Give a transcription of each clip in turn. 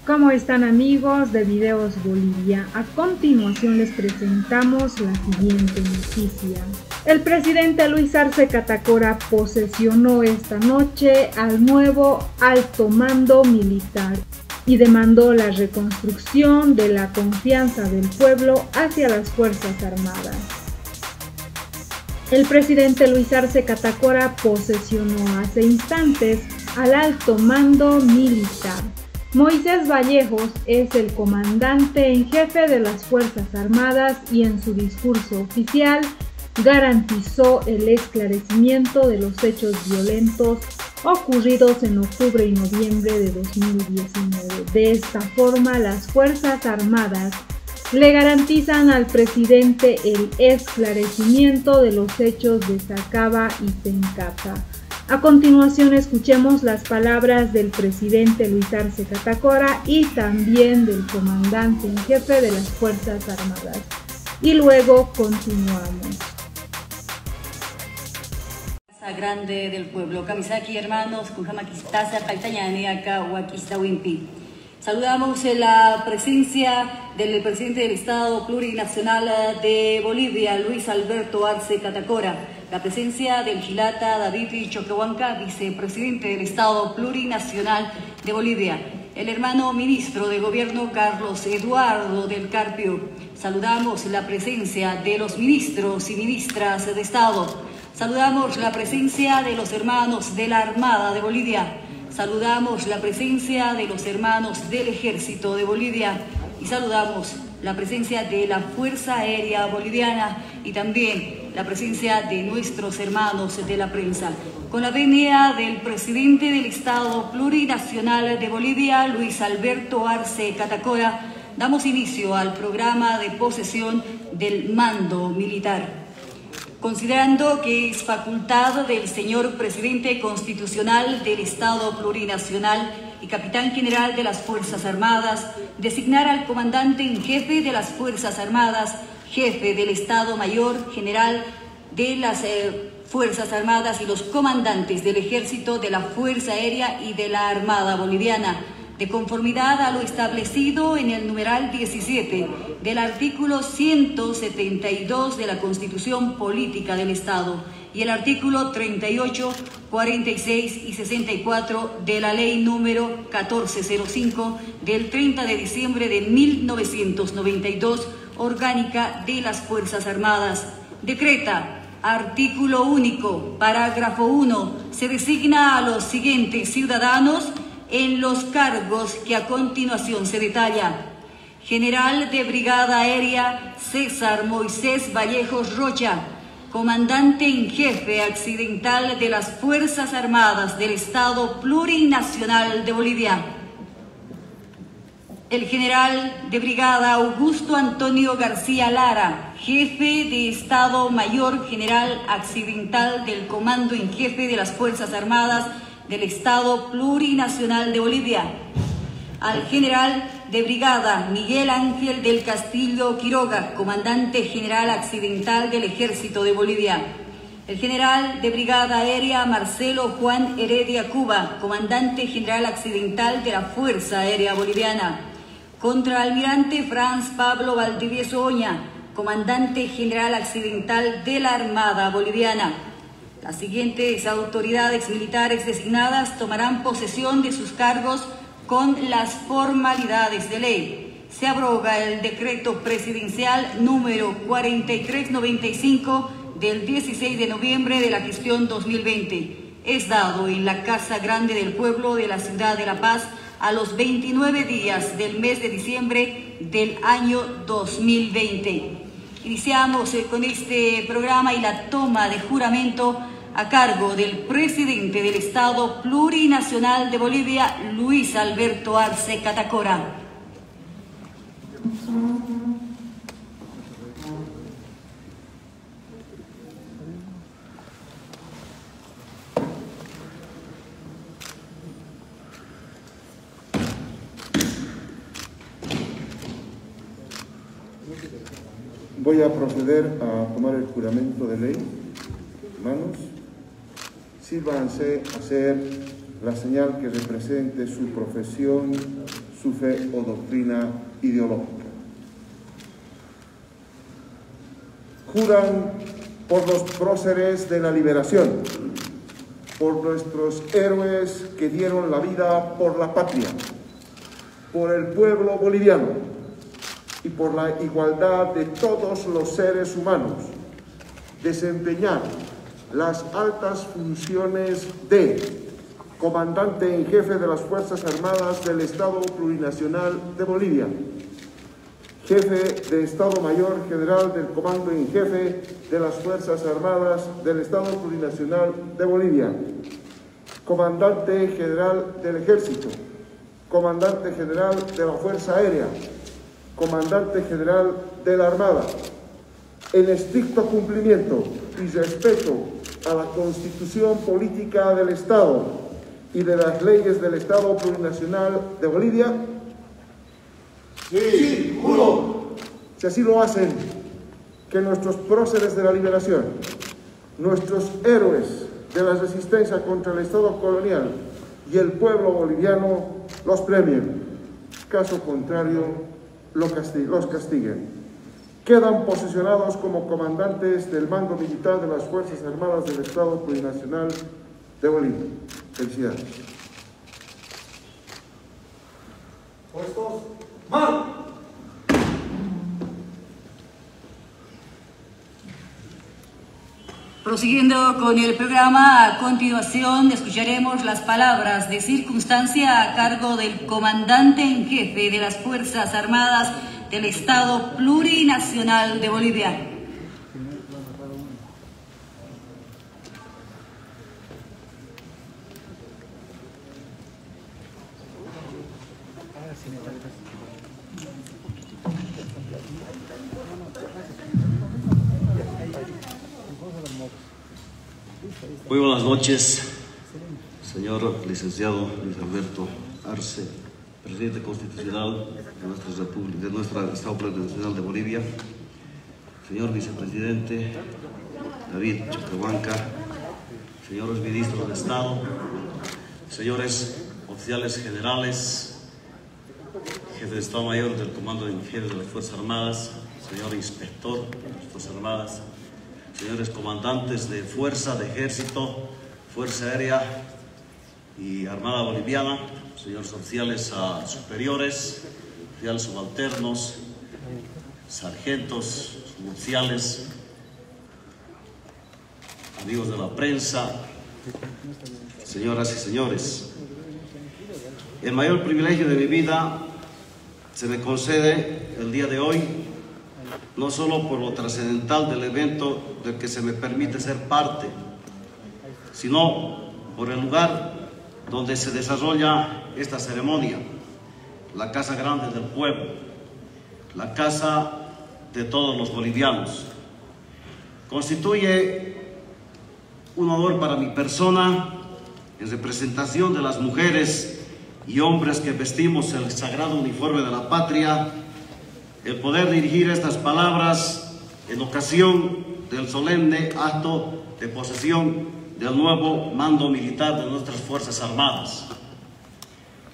¿Cómo están, amigos de Videos Bolivia? A continuación les presentamos la siguiente noticia. El presidente Luis Arce Catacora posesionó esta noche al nuevo alto mando militar y demandó la reconstrucción de la confianza del pueblo hacia las Fuerzas Armadas. El presidente Luis Arce Catacora posesionó hace instantes al alto mando militar. Moisés Vallejos es el comandante en jefe de las Fuerzas Armadas y en su discurso oficial garantizó el esclarecimiento de los hechos violentos ocurridos en octubre y noviembre de 2019. De esta forma, las Fuerzas Armadas le garantizan al presidente el esclarecimiento de los hechos de Sacaba y Tencata. A continuación escuchemos las palabras del presidente Luis Arce Catacora y también del comandante en jefe de las Fuerzas Armadas. Y luego continuamos. Casa Grande del Pueblo, Kamisaki hermanos, Kujamakistasa, Kaltañaneaka, Huaquistawimpi. Saludamos la presencia del presidente del Estado Plurinacional de Bolivia, Luis Alberto Arce Catacora. La presencia del Gilata David Choquehuanca, vicepresidente del Estado Plurinacional de Bolivia. El hermano ministro de Gobierno Carlos Eduardo del Carpio. Saludamos la presencia de los ministros y ministras de Estado. Saludamos la presencia de los hermanos de la Armada de Bolivia. Saludamos la presencia de los hermanos del Ejército de Bolivia. Y saludamos la presencia de la Fuerza Aérea Boliviana y también la presencia de nuestros hermanos de la prensa. Con la venia del presidente del Estado Plurinacional de Bolivia, Luis Alberto Arce Catacora, damos inicio al programa de posesión del mando militar. Considerando que es facultad del señor presidente constitucional del Estado Plurinacional y capitán general de las Fuerzas Armadas, designar al comandante en jefe de las Fuerzas Armadas, jefe del Estado Mayor General de las Fuerzas Armadas y los comandantes del Ejército, de la Fuerza Aérea y de la Armada Boliviana, de conformidad a lo establecido en el numeral 17 del artículo 172 de la Constitución Política del Estado y el artículo 38, 46 y 64 de la Ley número 1405 del 30 de diciembre de 1992, orgánica de las Fuerzas Armadas. Decreta, artículo único, parágrafo 1, se designa a los siguientes ciudadanos en los cargos que a continuación se detalla. General de Brigada Aérea César Moisés Vallejos Rocha, comandante en jefe accidental de las Fuerzas Armadas del Estado Plurinacional de Bolivia. El general de Brigada Augusto Antonio García Lara, jefe de Estado Mayor General Accidental del Comando en Jefe de las Fuerzas Armadas del Estado Plurinacional de Bolivia. Al general de Brigada Miguel Ángel del Castillo Quiroga, comandante general accidental del Ejército de Bolivia. El general de Brigada Aérea Marcelo Juan Heredia Cuba, comandante general accidental de la Fuerza Aérea Boliviana. Contraalmirante Franz Pablo Valdivieso Oña, comandante general accidental de la Armada Boliviana. Las siguientes autoridades militares designadas tomarán posesión de sus cargos con las formalidades de ley. Se abroga el decreto presidencial número 4395 del 16 de noviembre de la gestión 2020. Es dado en la Casa Grande del Pueblo de la ciudad de La Paz a los 29 días del mes de diciembre del año 2020. Iniciamos con este programa y la toma de juramento a cargo del presidente del Estado Plurinacional de Bolivia, Luis Alberto Arce Catacora. Voy a proceder a tomar el juramento de ley. Hermanos, sírvanse a hacer la señal que represente su profesión, su fe o doctrina ideológica. Juran por los próceres de la liberación, por nuestros héroes que dieron la vida por la patria, por el pueblo boliviano y por la igualdad de todos los seres humanos, desempeñar las altas funciones de Comandante en Jefe de las Fuerzas Armadas del Estado Plurinacional de Bolivia, Jefe de Estado Mayor General del Comando en Jefe de las Fuerzas Armadas del Estado Plurinacional de Bolivia, Comandante General del Ejército, Comandante General de la Fuerza Aérea, Comandante General de la Armada, en estricto cumplimiento y respeto a la Constitución Política del Estado y de las leyes del Estado Plurinacional de Bolivia. Sí, juro. Si así lo hacen, que nuestros próceres de la liberación, nuestros héroes de la resistencia contra el Estado colonial y el pueblo boliviano los premien. Caso contrario, los castiguen. Quedan posesionados como comandantes del mando militar de las Fuerzas Armadas del Estado Plurinacional de Bolivia. Felicidades. Puestos, ¡mal! Prosiguiendo con el programa, a continuación escucharemos las palabras de circunstancia a cargo del comandante en jefe de las Fuerzas Armadas del Estado Plurinacional de Bolivia. Muy buenas noches, señor licenciado Luis Alberto Arce, presidente constitucional de nuestra República, de nuestro Estado Plurinacional de Bolivia, señor vicepresidente David Choquehuanca, señores ministros de Estado, señores oficiales generales, jefe de Estado Mayor del Comando en Jefe de las Fuerzas Armadas, señor inspector de las Fuerzas Armadas, señores comandantes de Fuerza, de Ejército, Fuerza Aérea y Armada Boliviana, señores oficiales superiores, oficiales subalternos, sargentos, suboficiales, amigos de la prensa, señoras y señores. El mayor privilegio de mi vida se me concede el día de hoy, no solo por lo trascendental del evento del que se me permite ser parte, sino por el lugar donde se desarrolla esta ceremonia, la Casa Grande del Pueblo, la casa de todos los bolivianos. Constituye un honor para mi persona, en representación de las mujeres y hombres que vestimos el sagrado uniforme de la patria, el poder dirigir estas palabras en ocasión del solemne acto de posesión del nuevo mando militar de nuestras Fuerzas Armadas.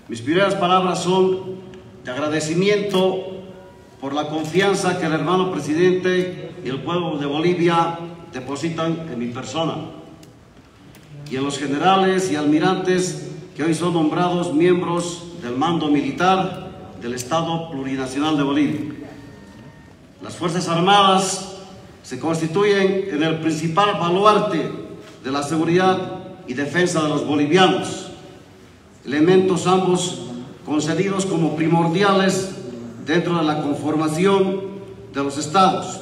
Mis primeras palabras son de agradecimiento por la confianza que el hermano presidente y el pueblo de Bolivia depositan en mi persona y en los generales y almirantes que hoy son nombrados miembros del mando militar del Estado Plurinacional de Bolivia. Las Fuerzas Armadas se constituyen en el principal baluarte de la seguridad y defensa de los bolivianos, elementos ambos concedidos como primordiales dentro de la conformación de los estados,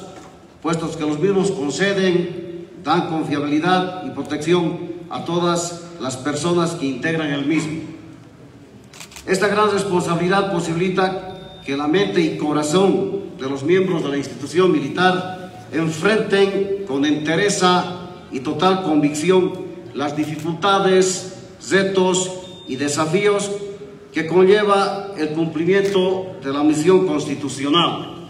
puestos que los mismos conceden, dan confiabilidad y protección a todas las personas que integran el mismo. Esta gran responsabilidad posibilita que la mente y corazón de los miembros de la institución militar enfrenten con entereza y total convicción las dificultades, retos y desafíos que conlleva el cumplimiento de la misión constitucional.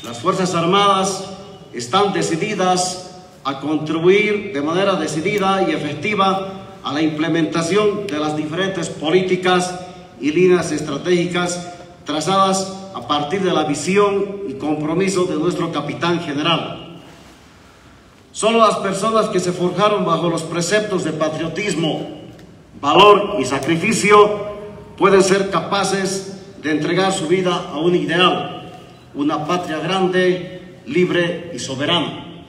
Las Fuerzas Armadas están decididas a contribuir de manera decidida y efectiva a la implementación de las diferentes políticas y líneas estratégicas trazadas a partir de la visión y compromiso de nuestro capitán general. Solo las personas que se forjaron bajo los preceptos de patriotismo, valor y sacrificio pueden ser capaces de entregar su vida a un ideal, una patria grande, libre y soberana.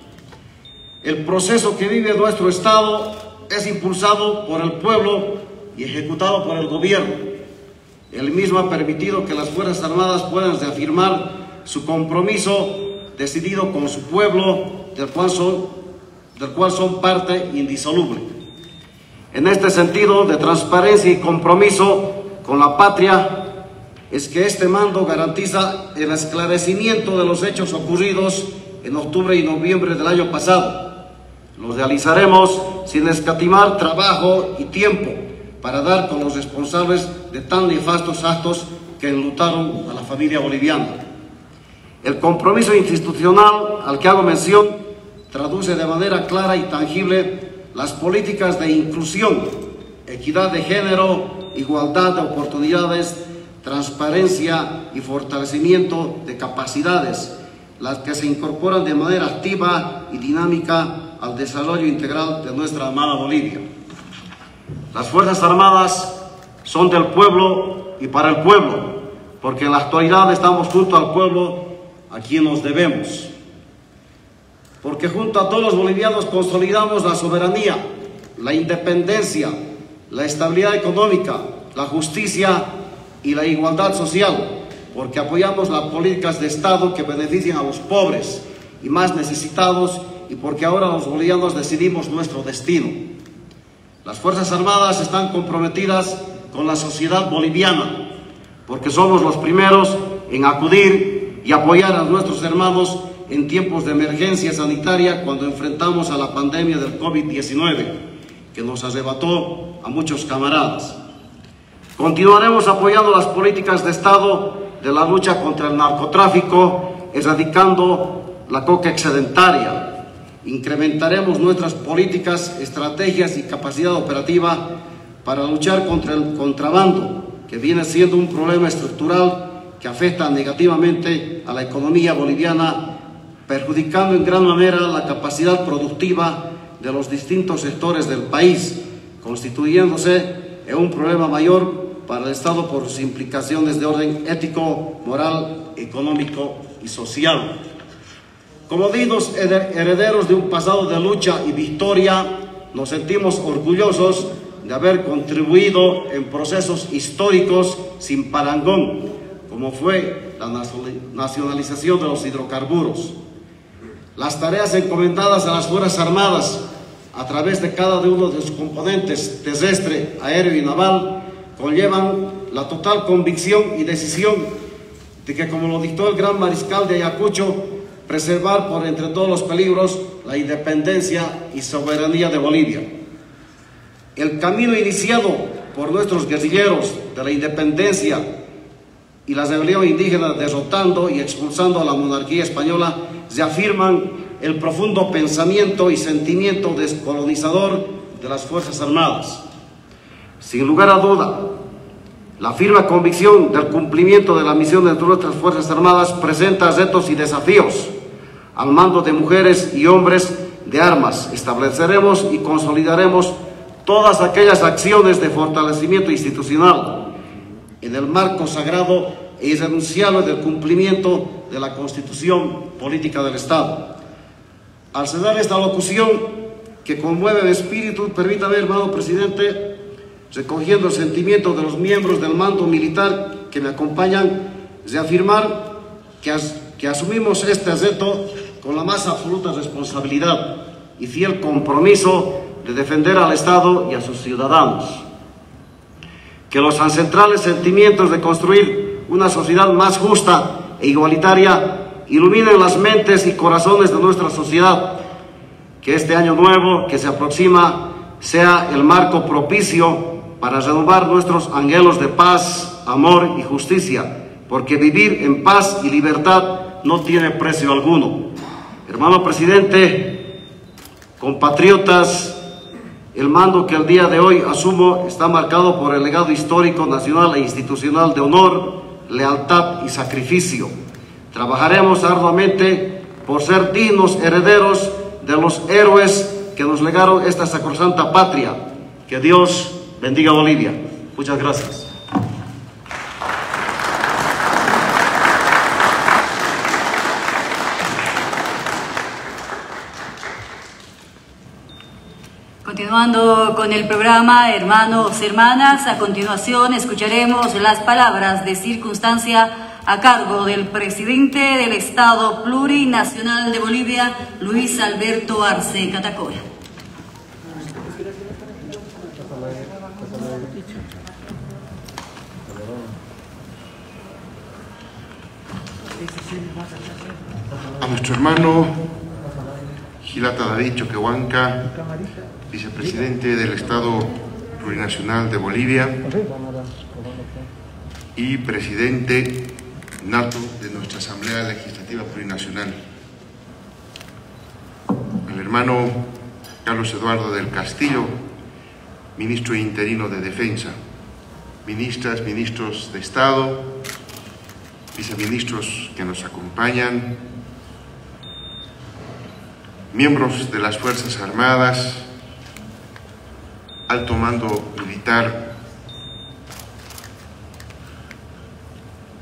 El proceso que vive nuestro Estado es impulsado por el pueblo y ejecutado por el gobierno. El mismo ha permitido que las Fuerzas Armadas puedan reafirmar su compromiso decidido con su pueblo, del cual son parte indisoluble. En este sentido de transparencia y compromiso con la patria, es que este mando garantiza el esclarecimiento de los hechos ocurridos en octubre y noviembre del año pasado. Los realizaremos sin escatimar trabajo y tiempo para dar con los responsables de tan nefastos actos que enlutaron a la familia boliviana. El compromiso institucional al que hago mención traduce de manera clara y tangible las políticas de inclusión, equidad de género, igualdad de oportunidades, transparencia y fortalecimiento de capacidades, las que se incorporan de manera activa y dinámica al desarrollo integral de nuestra amada Bolivia. Las Fuerzas Armadas son del pueblo y para el pueblo, porque en la actualidad estamos junto al pueblo a quien nos debemos. Porque junto a todos los bolivianos consolidamos la soberanía, la independencia, la estabilidad económica, la justicia y la igualdad social, porque apoyamos las políticas de Estado que benefician a los pobres y más necesitados, y porque ahora los bolivianos decidimos nuestro destino. Las Fuerzas Armadas están comprometidas con la sociedad boliviana, porque somos los primeros en acudir y apoyar a nuestros hermanos en tiempos de emergencia sanitaria cuando enfrentamos a la pandemia del COVID-19, que nos arrebató a muchos camaradas. Continuaremos apoyando las políticas de Estado de la lucha contra el narcotráfico, erradicando la coca excedentaria. Incrementaremos nuestras políticas, estrategias y capacidad operativa para luchar contra el contrabando, que viene siendo un problema estructural que afecta negativamente a la economía boliviana, perjudicando en gran manera la capacidad productiva de los distintos sectores del país, constituyéndose en un problema mayor para el Estado por sus implicaciones de orden ético, moral, económico y social. Como dignos herederos de un pasado de lucha y victoria, nos sentimos orgullosos de haber contribuido en procesos históricos sin parangón, como fue la nacionalización de los hidrocarburos. Las tareas encomendadas a las Fuerzas Armadas a través de cada uno de sus componentes terrestre, aéreo y naval conllevan la total convicción y decisión de que, como lo dictó el gran mariscal de Ayacucho, preservar por entre todos los peligros la independencia y soberanía de Bolivia. El camino iniciado por nuestros guerrilleros de la independencia y la rebelión indígena, derrotando y expulsando a la monarquía española, reafirman el profundo pensamiento y sentimiento descolonizador de las Fuerzas Armadas. Sin lugar a duda, la firme convicción del cumplimiento de la misión de nuestras Fuerzas Armadas presenta retos y desafíos. Al mando de mujeres y hombres de armas, estableceremos y consolidaremos todas aquellas acciones de fortalecimiento institucional en el marco sagrado e irrenunciable del cumplimiento de la Constitución Política del Estado. Al cerrar esta locución que conmueve el espíritu, permítame, hermano presidente, recogiendo el sentimiento de los miembros del mando militar que me acompañan, reafirmar que asumimos este reto con la más absoluta responsabilidad y fiel compromiso de defender al Estado y a sus ciudadanos. Que los ancestrales sentimientos de construir una sociedad más justa e igualitaria iluminen las mentes y corazones de nuestra sociedad. Que este año nuevo que se aproxima sea el marco propicio para renovar nuestros anhelos de paz, amor y justicia, porque vivir en paz y libertad no tiene precio alguno. Hermano presidente, compatriotas, El mando que el día de hoy asumo está marcado por el legado histórico, nacional e institucional de honor, lealtad y sacrificio. Trabajaremos arduamente por ser dignos herederos de los héroes que nos legaron esta sacrosanta patria. Que Dios bendiga a Bolivia. Muchas gracias. Continuando con el programa, hermanos, hermanas, a continuación escucharemos las palabras de circunstancia a cargo del presidente del Estado Plurinacional de Bolivia, Luis Alberto Arce Catacora. A nuestro hermano Gilata David Choquehuanca, vicepresidente del Estado Plurinacional de Bolivia y presidente nato de nuestra Asamblea Legislativa Plurinacional. Al hermano Carlos Eduardo del Castillo, ministro interino de Defensa, ministras, ministros de Estado, viceministros que nos acompañan, miembros de las Fuerzas Armadas, alto mando militar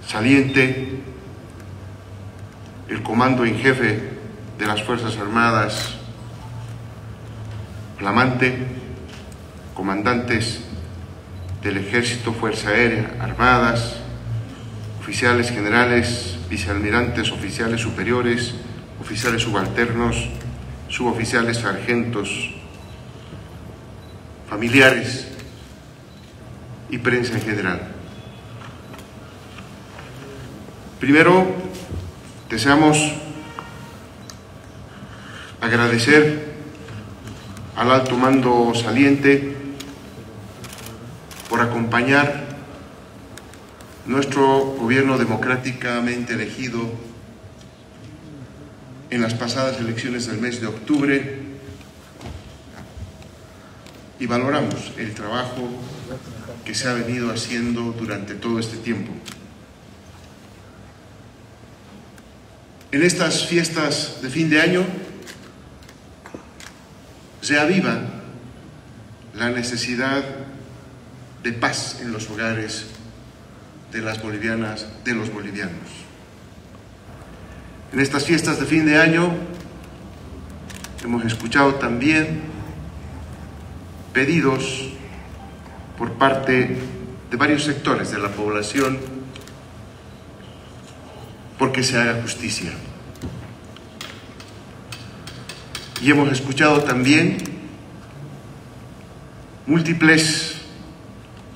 saliente, el comando en jefe de las Fuerzas Armadas flamante, comandantes del Ejército, Fuerza Aérea, Armadas, oficiales generales, vicealmirantes, oficiales superiores, oficiales subalternos, suboficiales, sargentos, familiares y prensa en general. Primero, deseamos agradecer al alto mando saliente por acompañar nuestro gobierno democráticamente elegido en las pasadas elecciones del mes de octubre, y valoramos el trabajo que se ha venido haciendo durante todo este tiempo. En estas fiestas de fin de año se aviva la necesidad de paz en los hogares de las bolivianas, de los bolivianos. En estas fiestas de fin de año hemos escuchado también pedidos por parte de varios sectores de la población porque se haga justicia. Y hemos escuchado también múltiples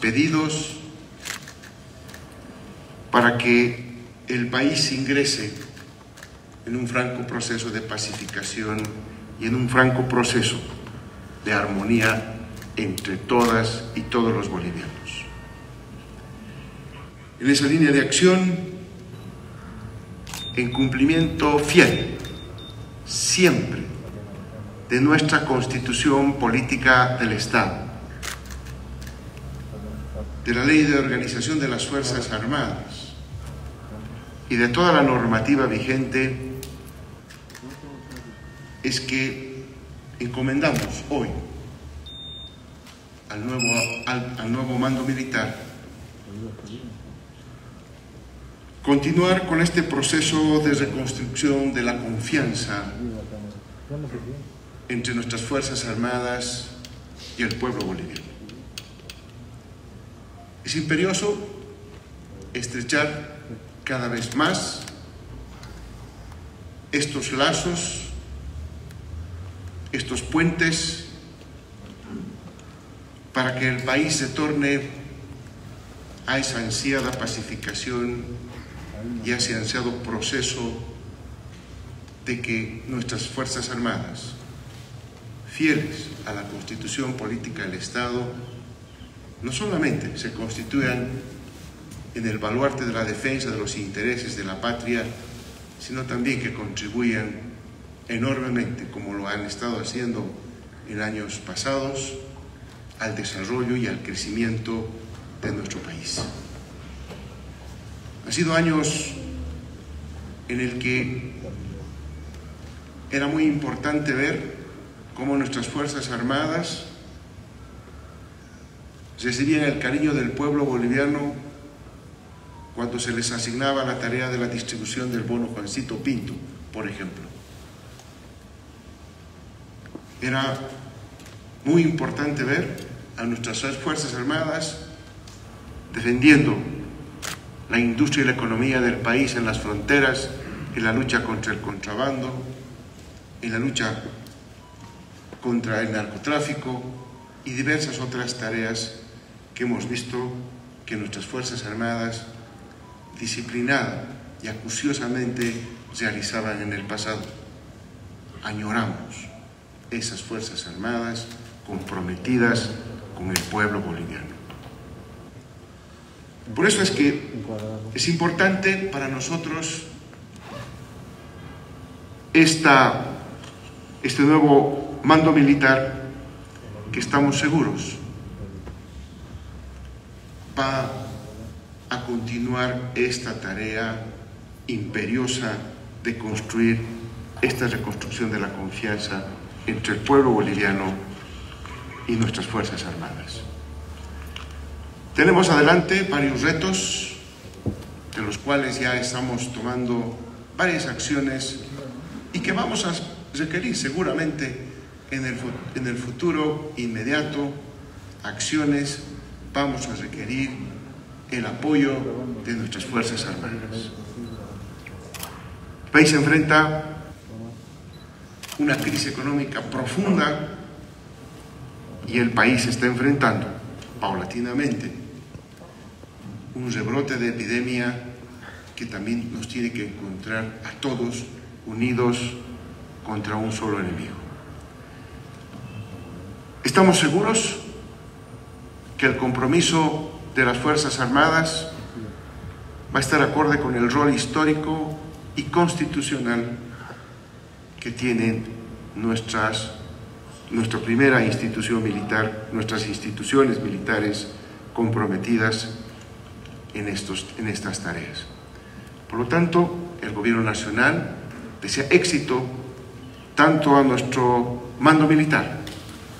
pedidos para que el país ingrese en un franco proceso de pacificación y en un franco proceso de armonía entre todas y todos los bolivianos. En esa línea de acción, en cumplimiento fiel, siempre, de nuestra Constitución Política del Estado, de la Ley de Organización de las Fuerzas Armadas y de toda la normativa vigente, es que encomendamos hoy al nuevo mando militar continuar con este proceso de reconstrucción de la confianza entre nuestras Fuerzas Armadas y el pueblo boliviano. Es imperioso estrechar cada vez más estos lazos, estos puentes, para que el país se torne a esa ansiada pacificación y a ese ansiado proceso de que nuestras Fuerzas Armadas, fieles a la Constitución Política del Estado, no solamente se constituyan en el baluarte de la defensa de los intereses de la patria, sino también que contribuyan enormemente, como lo han estado haciendo en años pasados, al desarrollo y al crecimiento de nuestro país. Han sido años en el que era muy importante ver cómo nuestras Fuerzas Armadas recibían el cariño del pueblo boliviano cuando se les asignaba la tarea de la distribución del bono Juancito Pinto, por ejemplo. Era muy importante ver a nuestras Fuerzas Armadas defendiendo la industria y la economía del país en las fronteras, en la lucha contra el contrabando, en la lucha contra el narcotráfico y diversas otras tareas que hemos visto que nuestras Fuerzas Armadas disciplinada y acuciosamente realizaban en el pasado. Añoramos esas Fuerzas Armadas comprometidas con el pueblo boliviano. Por eso es que es importante para nosotros este nuevo mando militar, que estamos seguros va a continuar esta tarea imperiosa de construir esta reconstrucción de la confianza entre el pueblo boliviano y nuestras Fuerzas Armadas. Tenemos adelante varios retos, de los cuales ya estamos tomando varias acciones y que vamos a requerir seguramente en el futuro inmediato acciones. Vamos a requerir el apoyo de nuestras Fuerzas Armadas. El país se enfrenta una crisis económica profunda y el país está enfrentando paulatinamente un rebrote de epidemia que también nos tiene que encontrar a todos unidos contra un solo enemigo. Estamos seguros que el compromiso de las Fuerzas Armadas va a estar acorde con el rol histórico y constitucional que tienen nuestra primera institución militar, nuestras instituciones militares comprometidas en estas tareas. Por lo tanto, el Gobierno Nacional desea éxito tanto a nuestro mando militar,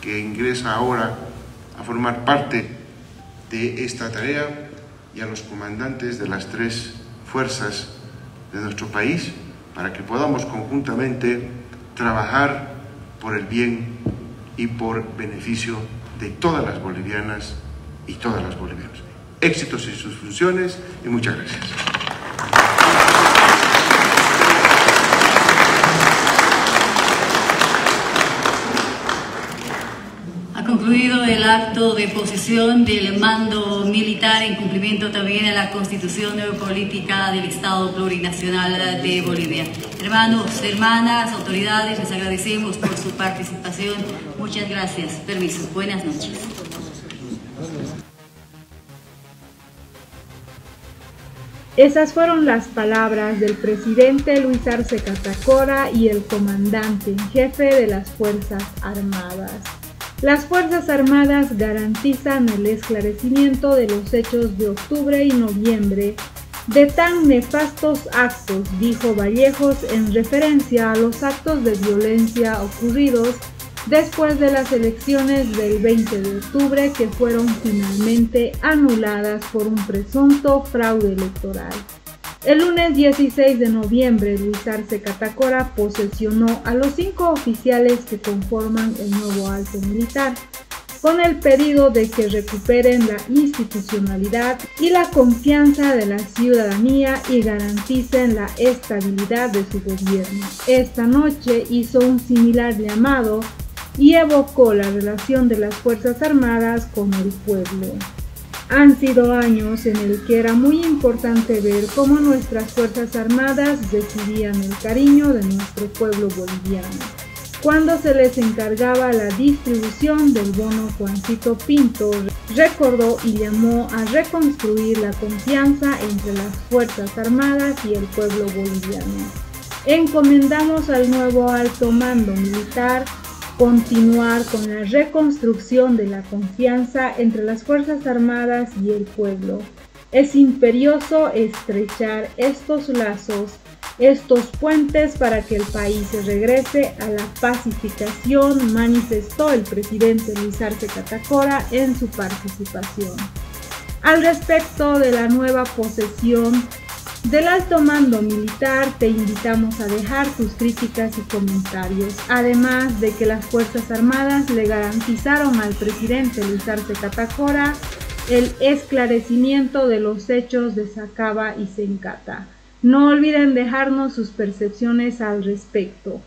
que ingresa ahora a formar parte de esta tarea, y a los comandantes de las 3 fuerzas de nuestro país, para que podamos conjuntamente trabajar por el bien y por beneficio de todas las bolivianas y todas las bolivianas. Éxitos en sus funciones y muchas gracias. Ha concluido el acto de posesión del mando militar en cumplimiento también a la Constitución Política del Estado Plurinacional de Bolivia. Hermanos, hermanas, autoridades, les agradecemos por su participación. Muchas gracias. Permiso. Buenas noches. Esas fueron las palabras del presidente Luis Arce Catacora y el comandante en jefe de las Fuerzas Armadas. Las Fuerzas Armadas garantizan el esclarecimiento de los hechos de octubre y noviembre de tan nefastos actos, dijo Vallejos en referencia a los actos de violencia ocurridos después de las elecciones del 20 de octubre que fueron finalmente anuladas por un presunto fraude electoral. El lunes 16 de noviembre, Luis Arce Catacora posesionó a los 5 oficiales que conforman el nuevo alto militar, con el pedido de que recuperen la institucionalidad y la confianza de la ciudadanía y garanticen la estabilidad de su gobierno. Esta noche hizo un similar llamado y evocó la relación de las Fuerzas Armadas con el pueblo. Han sido años en el que era muy importante ver cómo nuestras Fuerzas Armadas recibían el cariño de nuestro pueblo boliviano, cuando se les encargaba la distribución del bono Juancito Pinto. Recordó y llamó a reconstruir la confianza entre las Fuerzas Armadas y el pueblo boliviano. Encomendamos al nuevo alto mando militar continuar con la reconstrucción de la confianza entre las Fuerzas Armadas y el pueblo. Es imperioso estrechar estos lazos, estos puentes para que el país regrese a la pacificación, manifestó el presidente Luis Arce Catacora en su participación. Al respecto de la nueva posesión del alto mando militar, te invitamos a dejar tus críticas y comentarios, además de que las Fuerzas Armadas le garantizaron al presidente Luis Arce Catacora el esclarecimiento de los hechos de Sacaba y Sencata. No olviden dejarnos sus percepciones al respecto.